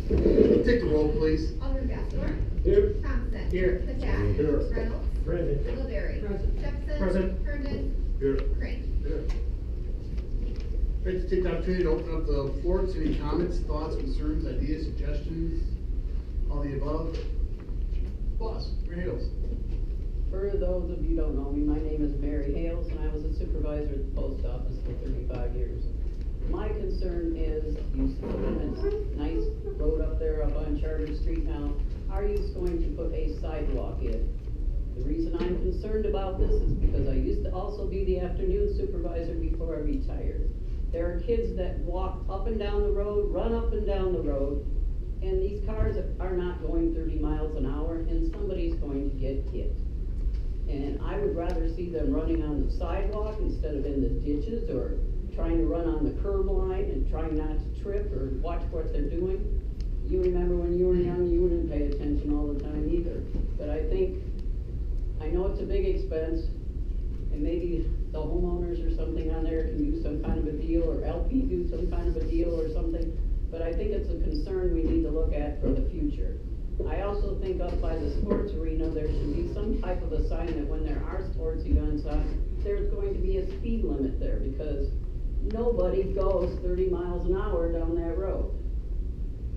Take the roll, please. Alderman Bastler. Here. Thompson. Here. Kaczak. Here. Reynolds. Present. Dillberry. Present. Jefferson. Present. Herman. Here. Crane. Here. Great to take the opportunity to open up the floor to any comments, thoughts, concerns, ideas, suggestions, all the above. Boss, Mary Hales. For those of you who don't know me, my name is Mary Hales, and I was a supervisor at the post office for 35 years. My concern is, you see a nice road up there up on Charter Street now. Are you going to put a sidewalk in? The reason I'm concerned about this is because I used to also be the afternoon supervisor before I retired. There are kids that walk up and down the road, run up and down the road, and these cars are not going 30 miles an hour, and somebody's going to get hit. And I would rather see them running on the sidewalk instead of in the ditches or trying to run on the curb line and trying not to trip or watch what they're doing. You remember when you were young, you wouldn't pay attention all the time either. But I know it's a big expense, and maybe the homeowners or something on there can do some kind of a deal, or LP do some kind of a deal or something. But I think it's a concern we need to look at for the future. I also think up by the sports arena, there should be some type of a sign that when there are sports events on, there's going to be a speed limit there, because nobody goes 30 miles an hour down that road.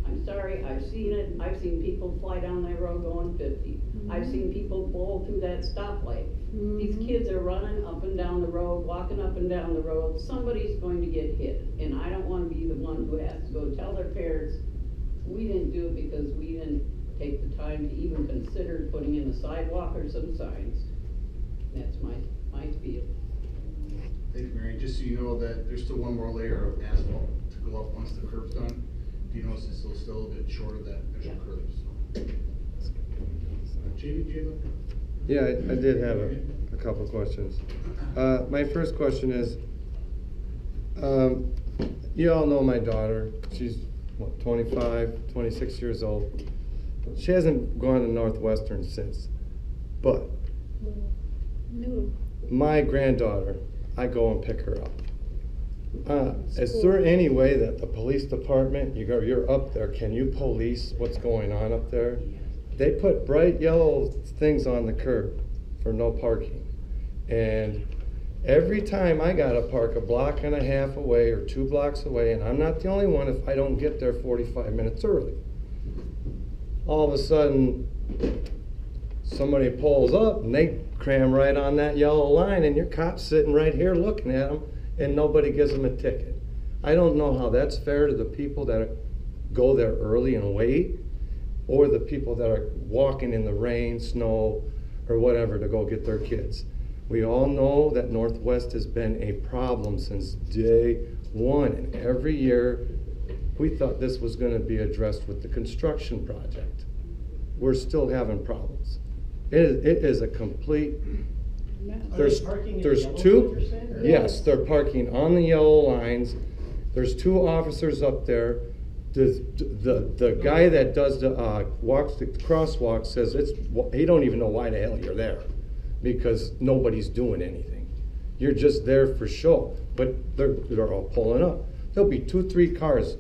I'm sorry, I've seen it. I've seen people fly down that road going 50. I've seen people bowl through that stoplight. These kids are running up and down the road, walking up and down the road. Somebody's going to get hit, and I don't want to be the one who has to go tell their parents, we didn't do it because we didn't take the time to even consider putting in a sidewalk or some signs. That's my spiel. Thank you, Mary. Just so you know that there's still one more layer of asphalt to go up once the curb's done. If you notice, it's still a bit short of that initial curb. So. Jamie? Yeah, I did have a couple of questions. My first question is, you all know my daughter. She's, what, 25, 26 years old. She hasn't gone to Northwestern since. But my granddaughter, I go and pick her up. Is there any way that the police department, you're up there, can you police what's going on up there? They put bright yellow things on the curb for no parking. And every time I gotta park a block and a half away or 2 blocks away, and I'm not the only one if I don't get there 45 minutes early. All of a sudden, somebody pulls up and they cram right on that yellow line, and your cop's sitting right here looking at them, and nobody gives them a ticket. I don't know how that's fair to the people that go there early and wait, or the people that are walking in the rain, snow, or whatever to go get their kids. We all know that Northwest has been a problem since day one, and every year we thought this was going to be addressed with the construction project. We're still having problems. It is a complete, there's two, yes, they're parking on the yellow lines. There's 2 officers up there. The guy that does the walks the crosswalk says he don't even know why the hell you're there, because nobody's doing anything. You're just there for show. But they're all pulling up. There'll be 2-3 cars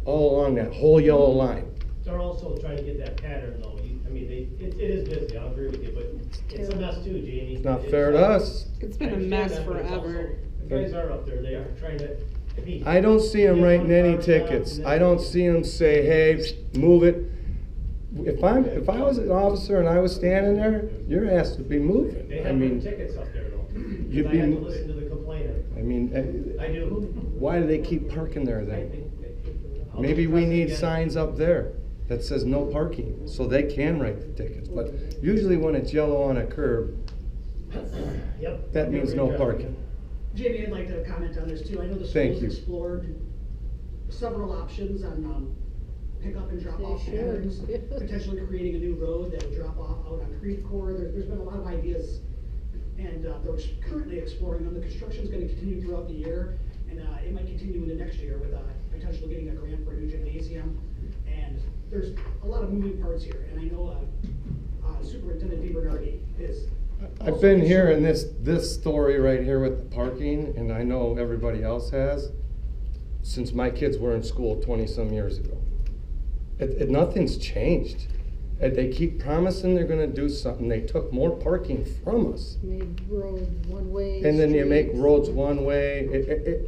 all along that whole yellow line. They're also trying to get that pattern though. I mean, it is busy, I'll agree with you, but it's a mess too, Jamie. It's not fair to us. It's been a mess forever. The guys are up there, they are trying to. I don't see them writing any tickets. I don't see them say, hey, move it. If I was an officer and I was standing there, you're asked to be moving. They have tickets up there though. You'd I be. have to listen to the complainer. I mean, I do. Why do they keep parking there then? Maybe we need signs up there that says no parking, so they can write the tickets. But usually when it's yellow on a curb, Yep. that means no parking. Jamie, I'd like to comment on this too. I know the school's explored several options on pick up and drop off patterns, potentially creating a new road that would drop off out on Creek Core. There's been a lot of ideas, and they're currently exploring them. The construction's going to continue throughout the year, and it might continue into next year with potentially getting a grant for a new gymnasium. And there's a lot of moving parts here, and I know Superintendent DeBernardi is. I've been here in this story right here with the parking, and I know everybody else has, since my kids were in school 20-some years ago. Nothing's changed. They keep promising they're gonna do something. They took more parking from us. Made roads one way. And then you make streets. roads one way.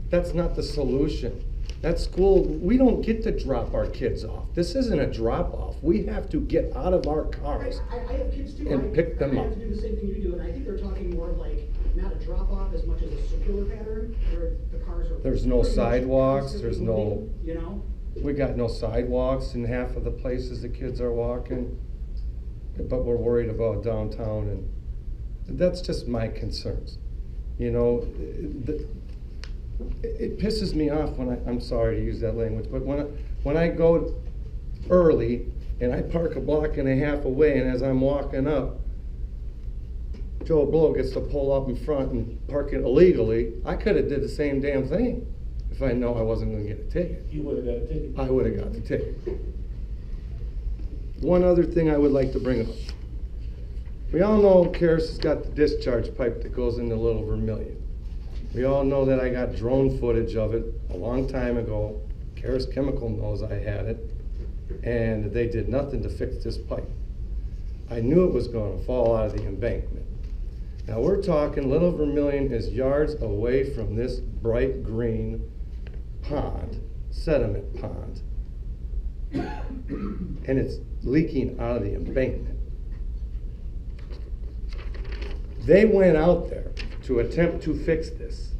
That's not the solution. That school, we don't get to drop our kids off. This isn't a drop off. We have to get out of our cars I have kids too. and pick them I up. have to do the same thing you do, and I think they're talking more of like, not a drop off as much as a circular pattern, where the cars are. There's no pretty much sidewalks, constantly there's no- moving, you know? We got no sidewalks in half of the places the kids are walking, but we're worried about downtown, and that's just my concerns. You know, it pisses me off when I'm sorry to use that language, but when I go early and I park a block and a half away, and as I'm walking up, Joe Blow gets to pull up in front and park it illegally, I could have did the same damn thing if I know I wasn't gonna get a ticket. You would've got a ticket. I would have got the ticket. One other thing I would like to bring up. We all know Karis has got the discharge pipe that goes into Little Vermilion. We all know that I got drone footage of it a long time ago. Karis Chemical knows I had it, and they did nothing to fix this pipe. I knew it was gonna fall out of the embankment. Now we're talking Little Vermilion is yards away from this bright green pond, sediment pond. And it's leaking out of the embankment. They went out there to attempt to fix this.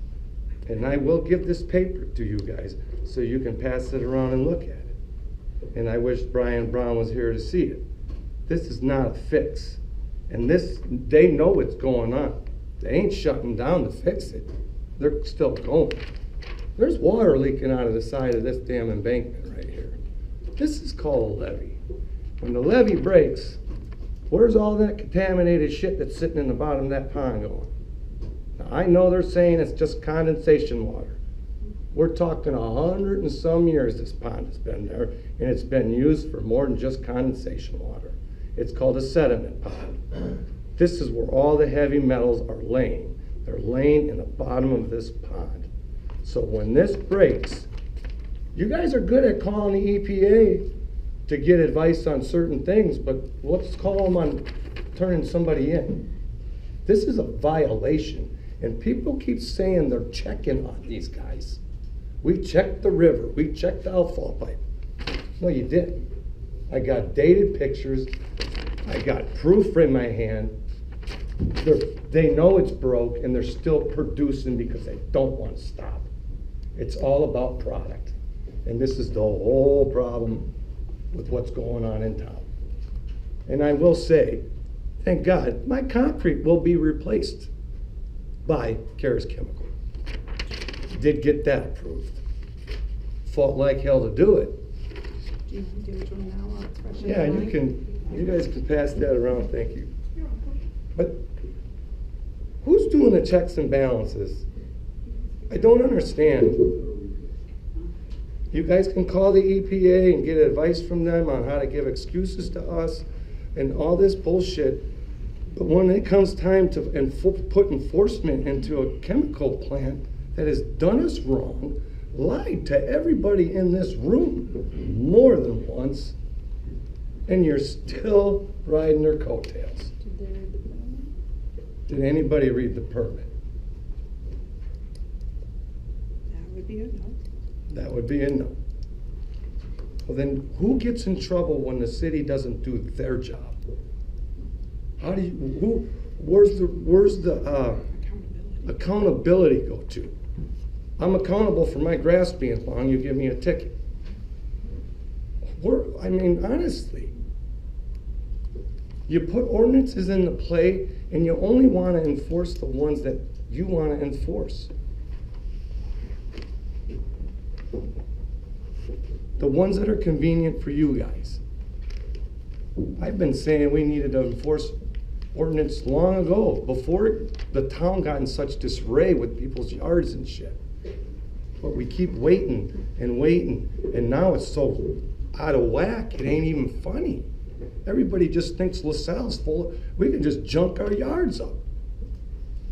And I will give this paper to you guys so you can pass it around and look at it. And I wish Brian Brown was here to see it. This is not a fix. And this, they know what's going on. They ain't shutting down to fix it. They're still going. There's water leaking out of the side of this damn embankment right here. This is called a levee. When the levee breaks, where's all that contaminated shit that's sitting in the bottom of that pond going? Now, I know they're saying it's just condensation water. We're talking 100 and some years this pond has been there, and it's been used for more than just condensation water. It's called a sediment pond. This is where all the heavy metals are laying. They're laying in the bottom of this pond. So when this breaks, you guys are good at calling the EPA to get advice on certain things, but let's call them on turning somebody in. This is a violation, and people keep saying they're checking on these guys. We checked the river, we checked the outfall pipe. No, you didn't. I got dated pictures, I got proof in my hand. They know it's broke, and they're still producing because they don't want to stop. It's all about product. And this is the whole problem with what's going on in town. And I will say, thank God, my concrete will be replaced by Karis Chemical. Did get that approved. Fought like hell to do it. Do you want to do which one now while it's fresh in Yeah, your you mind? can, you guys can pass that around, thank you. But who's doing the checks and balances? I don't understand. You guys can call the EPA and get advice from them on how to give excuses to us and all this bullshit. But when it comes time to put enforcement into a chemical plant that has done us wrong, lied to everybody in this room more than once, and you're still riding their coattails. Did they read the permit? Did anybody read the permit? That would be a no. That would be a no. Well, then who gets in trouble when the city doesn't do their job? How do you, where's the accountability go to? I'm accountable for my grass being long, you give me a ticket. I mean, honestly, you put ordinances into play and you only want to enforce the ones that you want to enforce. The ones that are convenient for you guys. I've been saying we needed to enforce ordinance long ago, before the town got in such disarray with people's yards and shit. But we keep waiting, and now it's so out of whack, it ain't even funny. Everybody just thinks LaSalle's full we can just junk our yards up.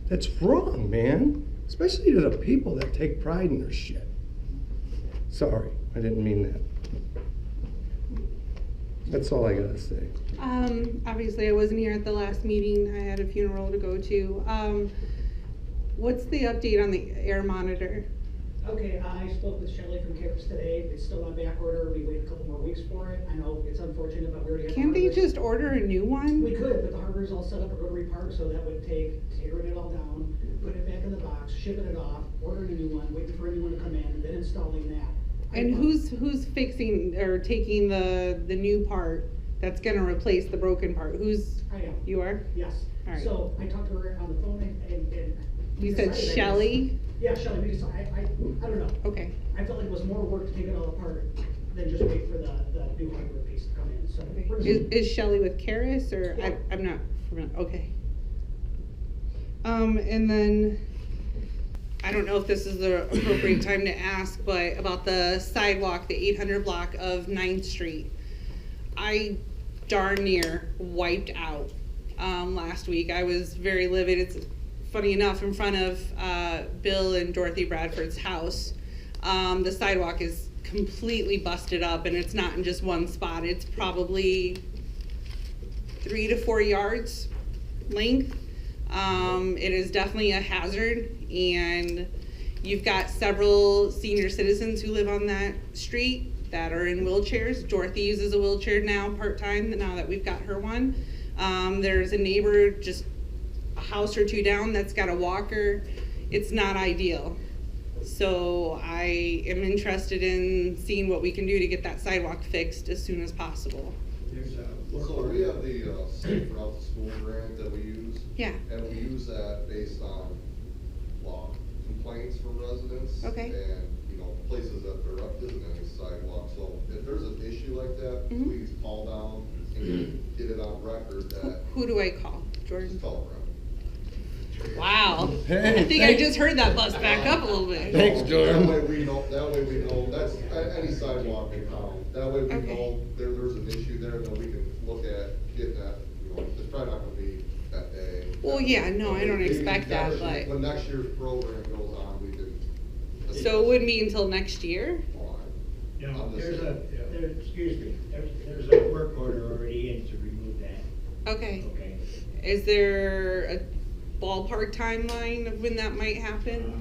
That's wrong, man. Especially to the people that take pride in their shit. Sorry, I didn't mean that. That's all I gotta say. Obviously I wasn't here at the last meeting, I had a funeral to go to. What's the update on the air monitor? Okay, I spoke with Shelley from Campus today, it's still on back order, we wait a couple more weeks for it, I know it's unfortunate, but we already have. Can't they hardware. just order a new one? We could, but the hardware's all set up at Rotary Park, so that would take tearing it all down, putting it back in the box, shipping it off, ordering a new one, waiting for a new one to come in, then installing that. And who's fixing or taking the new part that's gonna replace the broken part? Who's, I am. you are? Yes, Alright. so I talked to her on the phone and. we You said decided, I guess- Shelley? Yeah, Shelley, we decided, I don't know. Okay. I felt like it was more work to take it all apart than just wait for the new hardware piece to come in, so. we're just- Is Shelley with Karis or, Yeah. I'm not familiar, okay. And then, I don't know if this is the appropriate time to ask, but about the sidewalk, the 800 block of 9th Street. I darn near wiped out, last week. I was very livid. It's funny enough, in front of, Bill and Dorothy Bradford's house. The sidewalk is completely busted up, and it's not in just one spot. It's probably 3 to 4 yards length. It is definitely a hazard, and you've got several senior citizens who live on that street that are in wheelchairs. Dorothy uses a wheelchair now, part-time, now that we've got her one. There's a neighbor just a house or two down that's got a walker. It's not ideal. So I am interested in seeing what we can do to get that sidewalk fixed as soon as possible. So we have the Safe Route to School grant that we use. Yeah. And we use that based on law complaints from residents. Okay. And, you know, places that there isn't any sidewalk. So if there's an issue like that, Mhm. please call down and get it on record that. Who do I call? Jordan? Just call around. Wow. Hey, I think I just heard that bus back up a little bit. Thanks, Jordan. That way we know, that's any sidewalk in town. That way we Okay. know there's an issue there, then we can look at getting that, you know, it's probably not gonna be that day. Well, yeah, no, I don't Maybe expect that, next year- but- When next year's program goes on, we can. So it wouldn't be until next year? No, I'm just there's saying, excuse me, there's a work order already in to remove that, Okay. okay? Is there a ballpark timeline of when that might happen?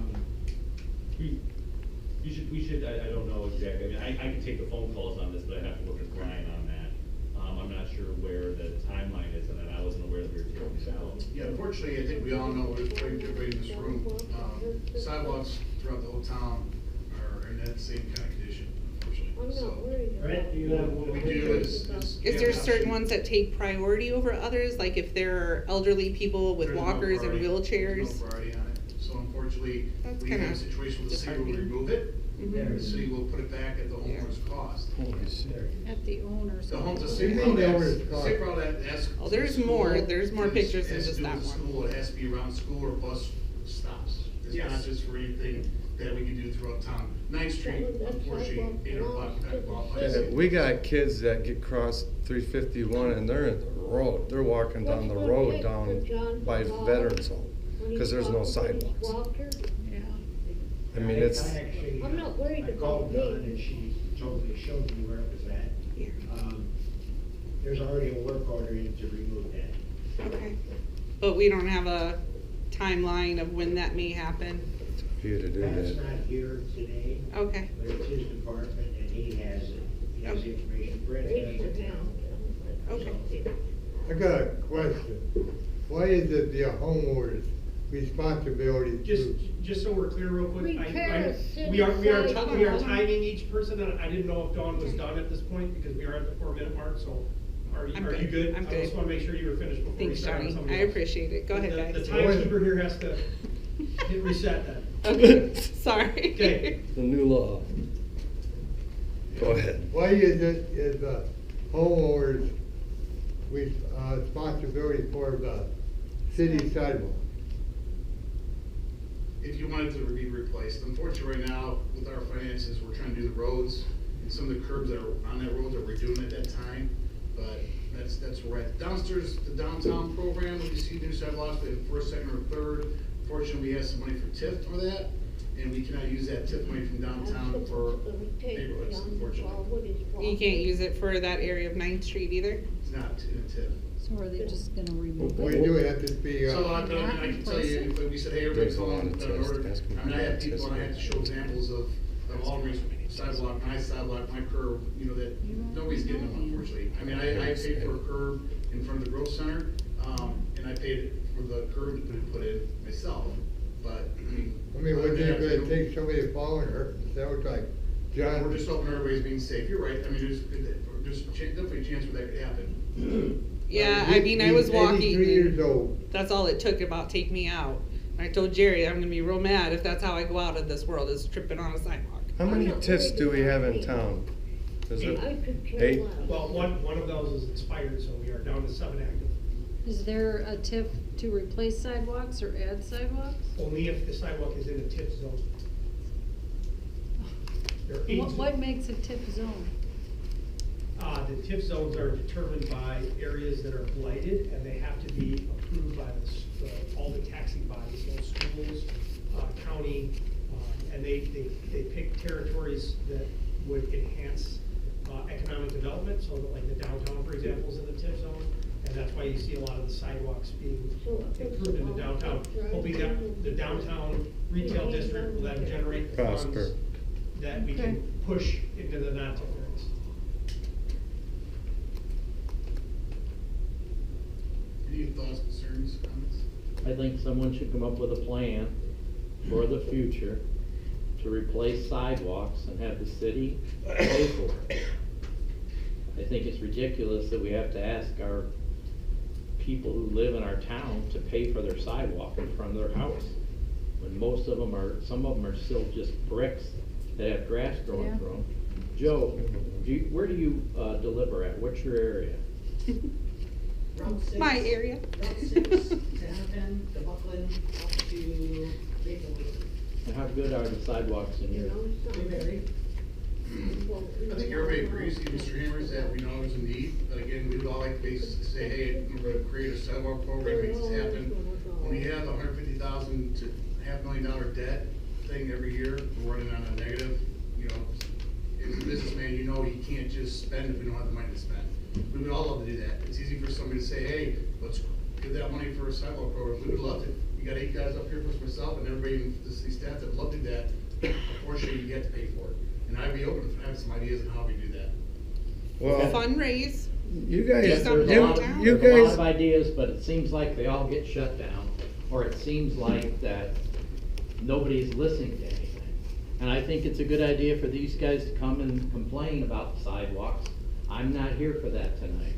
We should, I don't know exactly, I mean, I can take the phone calls on this, but I have to work with Brian on that. I'm not sure where the timeline is, and then I wasn't aware that we were taking this out. Yeah, unfortunately, I think we all know, everybody in this room, sidewalks throughout the whole town are in that same kind of condition, unfortunately. So, Brett, do you have? what we do is. Is there certain ones that take priority over others, like if there are elderly people with There's no walkers and priority. wheelchairs? There's no priority on it. So unfortunately, That's we have kinda a situation with the city will disheartening. remove it, Mhm. and the city will put it back at the homeowner's cost. Holy shit. At the owner's. The home's a cost. safe route, safe route asks. Oh, there's the more. school, There's more it's- pictures than has to just do that with the one. School, it has to be around school or bus stops. It's not Yes. just for anything that we can do throughout town. 9th Street, unfortunately, 8 o'clock, that qualifies. Yeah, we got kids that get crossed 351 and they're in the road, they're walking down the road down by Veterans Home, cause there's no sidewalks. Yeah. I mean, it's, Actually, I'm not worried I called about Dawn me. and she totally showed me where it was at. Yeah. There's already a work order in to remove that. Okay. But we don't have a timeline of when that may happen? for you to do Pat's that. not here today, Okay. but it's his department and he has it. He has the information. Brett has it now. Okay. I got a question. Why is it the homeowner's responsibility to? Just so we're clear real quick, Repair a we are city sidewalk. timing each person, and I didn't know if Dawn was done at this point, because we are at the 4-minute mark, so are I'm you good. good? I'm I just good. wanna make sure you were finished before we Thanks, start on Johnny. somebody I else. appreciate it. Go ahead, The guys. timekeeper here has to hit reset then. Okay, sorry. Okay. The new law. Go ahead. Why is the homeowner's responsibility for the city sidewalk? If you wanted to be replaced, unfortunately right now, with our finances, we're trying to do the roads, and some of the curbs that are on that road that we're doing at that time, but that's where we're at. Downstairs, the downtown program, we see new sidewalks, we have first, second, or third. Fortunately, we have some money for TIF for that. and we cannot use that tip money from downtown for neighborhoods, unfortunately. You can't use it for that area of 9th Street either? It's not in a tip. So are they just gonna remove We it? do have to be, So, I can tell you, if we said, hey, everybody's going in order, I mean, I had people, and I had to show examples of Alderman's sidewalk, my sidewalk, my curb, you know, that nobody's getting them, unfortunately. I mean, I paid for a curb in front of the growth center, and I paid for the curb to put in myself, but, I mean, we're just gonna take somebody to fall and hurt themselves like John. we're just hoping everybody's being safe. You're right. I mean, there's definitely a chance for that could happen. Yeah, I mean, I was walking. 83 years old. That's all it took about take me out. I told Jerry I'm gonna be real mad if that's how I go out of this world, is tripping on a sidewalk. How many TIFs do we have in town? Is it 8? Well, one of those is expired, so we are down to 7 active. Is there a TIF to replace sidewalks or add sidewalks? Only if the sidewalk is in a tip zone. There are 8 What makes a TIF zone? The TIF zones are determined by areas that are blighted, and they have to be approved by all the taxing bodies, so schools, county, and they pick territories that would enhance economic development, so that like the downtown, for example, is in the TIF zone, and that's why you see a lot of the sidewalks being improved in the downtown, hoping that the downtown retail district will then generate the funds Prosper. that we can push into the non-TIF areas. Any thoughts, concerns, comments? I think someone should come up with a plan for the future to replace sidewalks and have the city pay for it. I think it's ridiculous that we have to ask our people who live in our town to pay for their sidewalk in front of their house. When most of them are, some of them are still just bricks that have grass growing Yeah. through them. Joe, where do you deliver at? What's your area? Route 6. My area. Route 6, to Hennepin, to Buckland, up to Maplewood. And how good are the sidewalks in your? They vary. I think everybody agrees, even Mr. Hammers, that we know there's a need, but again, we would all like to say, hey, we're gonna create a sidewalk program, make this happen. When you have $150,000 to $500,000 debt thing every year, we're running on a negative, you know, as a businessman, you know you can't just spend if we don't have the money to spend. We would all love to do that. It's easy for somebody to say, hey, let's give that money for a sidewalk program. We would love to. We got 8 guys up here plus myself, and everybody in the city staff that would love to do that. Unfortunately, you get to pay for it. And I'd be open to having some ideas on how we do that. Well, Fundraise. you guys, Just on There's a you, lot- you there's a lot guys, of ideas, but it seems like they all get shut down, or it seems like that nobody's listening to anything. And I think it's a good idea for these guys to come and complain about the sidewalks. I'm not here for that tonight.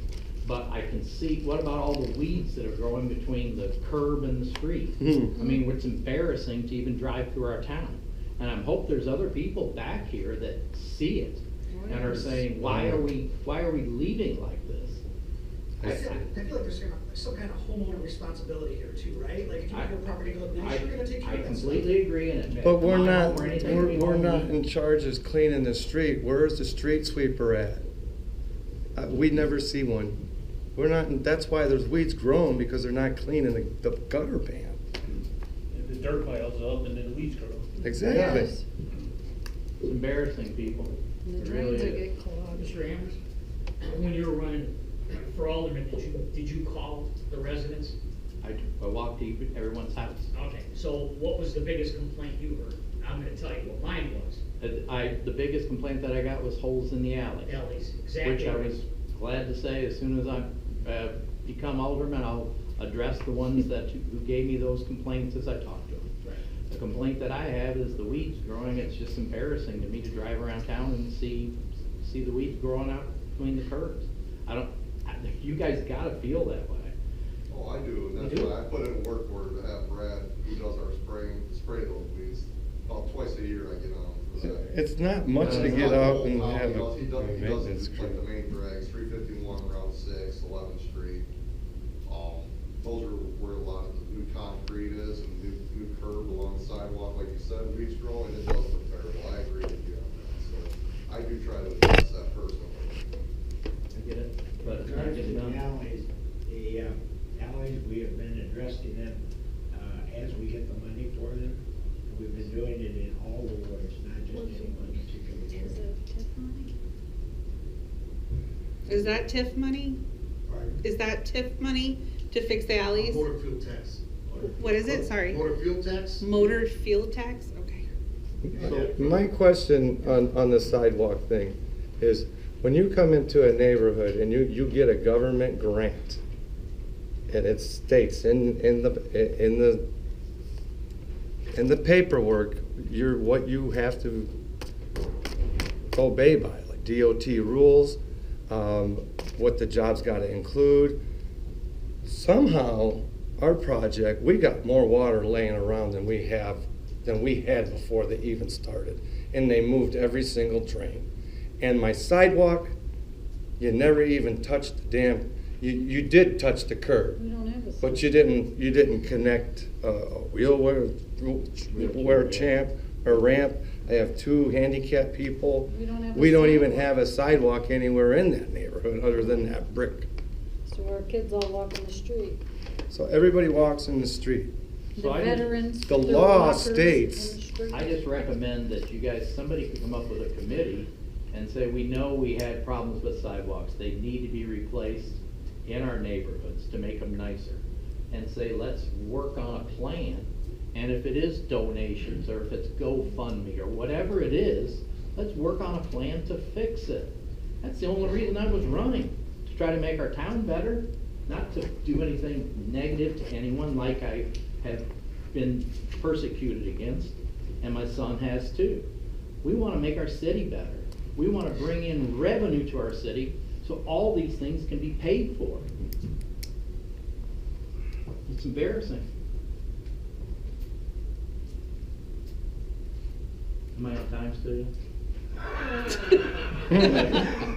But I can see, what about all the weeds that are growing between the curb and the street? I mean, it's embarrassing to even drive through our town. And I hope there's other people back here that see it and are saying, why are we leaving like this? I feel like there's some kind of homeowner responsibility here too, right? Like if you have your property go next, you're gonna take care I of that stuff. completely agree in it. but we're Come on not, over anything we we're want. not in charge of cleaning the street. Where's the street sweeper at? We never see one. We're not, that's why there's weeds growing, because they're not cleaning the gutter pan. The dirt piles up and then the weeds grow. Exactly. It's embarrassing, people. And the It really drains will is. get clogged. Mr. Amers, when you were running for alderman, did you call the residents? I walked to everyone's house. Okay, so what was the biggest complaint you heard? I'm gonna tell you what mine was. The biggest complaint that I got was holes in the alley. Alleys, exactly. Which I right. was glad to say, as soon as I become alderman, I'll address the ones who gave me those complaints as I talked to them. Right. The complaint that I have is the weeds growing. It's just embarrassing to me to drive around town and see the weeds growing out between the curbs. You guys gotta feel that way. Oh, I do, and You that's do? why I put in work order to have Brad, who does our spray those weeds. About twice a year I get on for that. It's not much to It's get not the out whole and town. have He a does maintenance like the crew. main drags, 351, Route 6, 11th Street. Those are where a lot of the new concrete is and new curb along the sidewalk, like you said, weeds growing, it does look terrible. I agree with you on that, so I do try to address that personally. I get it, but it's not Regards to getting the done. alleys, we have been addressing them, as we get the money for them. We've been doing it in Is that TIF money? Is that TIF money to fix the alleys? Motor fuel tax. What is it? Sorry. Motor fuel tax? Motor fuel tax? Okay. My question on the sidewalk thing is, when you come into a neighborhood and you get a government grant, and it states in the paperwork, what you have to obey by, like DOT rules, what the job's gotta include. Somehow, our project, we got more water laying around than we had before they even started. And they moved every single drain. And my sidewalk, you never even touched the damn, you did touch the curb. We don't have a. But you didn't connect a wheelchair champ or ramp. I have 2 handicapped people. We don't have a even sidewalk. have a sidewalk anywhere in that neighborhood other than that brick. So our kids all walk in the street. So everybody walks in the street. The So I just- veterans. The put their law walkers in states- the street. I just recommend that you guys, somebody could come up with a committee and say, we know we had problems with sidewalks, they need to be replaced in our neighborhoods to make them nicer. And say, let's work on a plan, and if it is donations, or if it's GoFundMe, or whatever it is, let's work on a plan to fix it. That's the only reason I was running, to try to make our town better, not to do anything negative to anyone like I have been persecuted against, and my son has too. We want to make our city better. We want to bring in revenue to our city so all these things can be paid for. It's embarrassing. Am I on time still?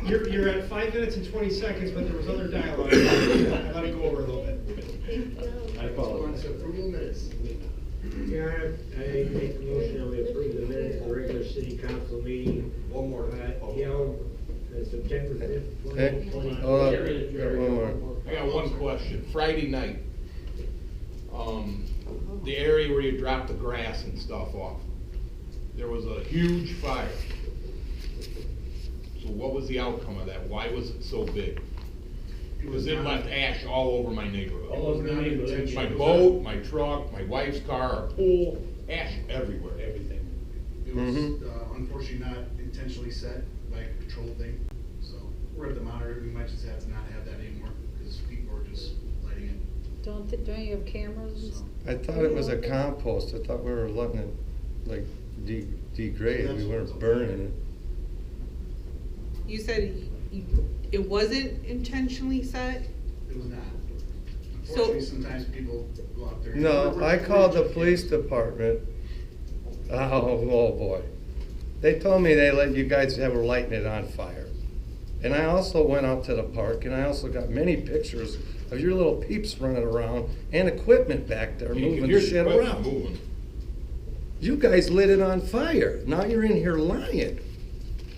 You're at 5 minutes and 20 seconds, but there was other dialogue. I let it go over a little bit. I apologize. Approval minutes. Yeah, I make a motion that we approve the minutes of the regular city council meeting. One more. Held September 5th, Hey, 2020. hold on. One more. I got one question. Friday night, the area where you drop the grass and stuff off, there was a huge fire. So what was the outcome of that? Why was it so big? Because it left ash all over my neighborhood. All over the neighborhood. My boat, my truck, my wife's car, our pool, ash everywhere, everything. It was unfortunately not intentionally set by a control thing. So we're at the monitor, we might just have to not have that anymore because people are just lighting it. Don't you have cameras and stuff? I thought it was a compost. I thought we were letting it like degrade. We weren't burning it. You said it wasn't intentionally set? It was not. So- Unfortunately, sometimes people go out there. No, I called the police department. Oh boy. They told me they let you guys have were lighting it on fire. And I also went out to the park and I also got many pictures of your little peeps running around and equipment back there You can moving hear the shit equipment around. moving. You guys lit it on fire. Now you're in here lying.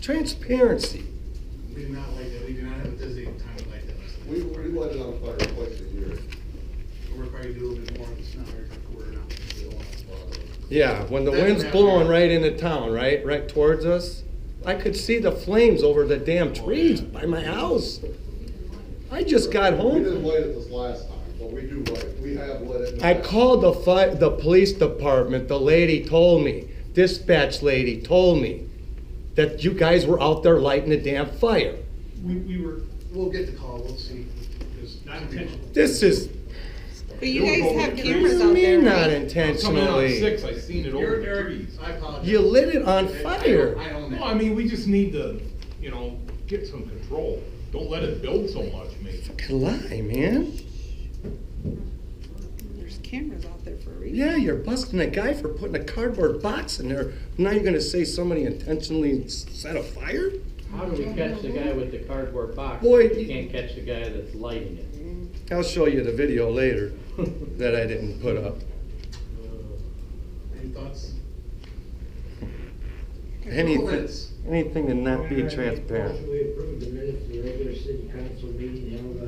Transparency. We do not like that. We do not have a designated time to light that. We light it on fire twice a year. We're probably do a little bit more of this now, every quarter now. Yeah, when the That's wind's what blowing happened. right into town, right towards us, I could see the flames over the damn trees by my house. I just got We home. didn't light it this last time, but we do light, we have lit it. in the I past. called the police department. The lady told me, dispatch lady told me that you guys were out there lighting a damn fire. We'll get the call, we'll see. Because Not intentional. This is, But you You guys were have going- cameras what out do you there, mean not right? Coming out intentionally? 6, I seen it over the trees. I apologize. You lit it on fire. I own that. No, I mean, we just need to, get some control. Don't let it build so much, maybe. Fucking lie, man. There's cameras out there for a reason. Yeah, you're busting a guy for putting a cardboard box in there. Now you're gonna say somebody intentionally set a fire? How do we catch the guy with the cardboard box? Boy, You can't catch the guy that's lighting it. I'll show you the video later that I didn't put up. Any thoughts? Anything to not be transparent. Motion, we approve the minutes of the regular city council meeting held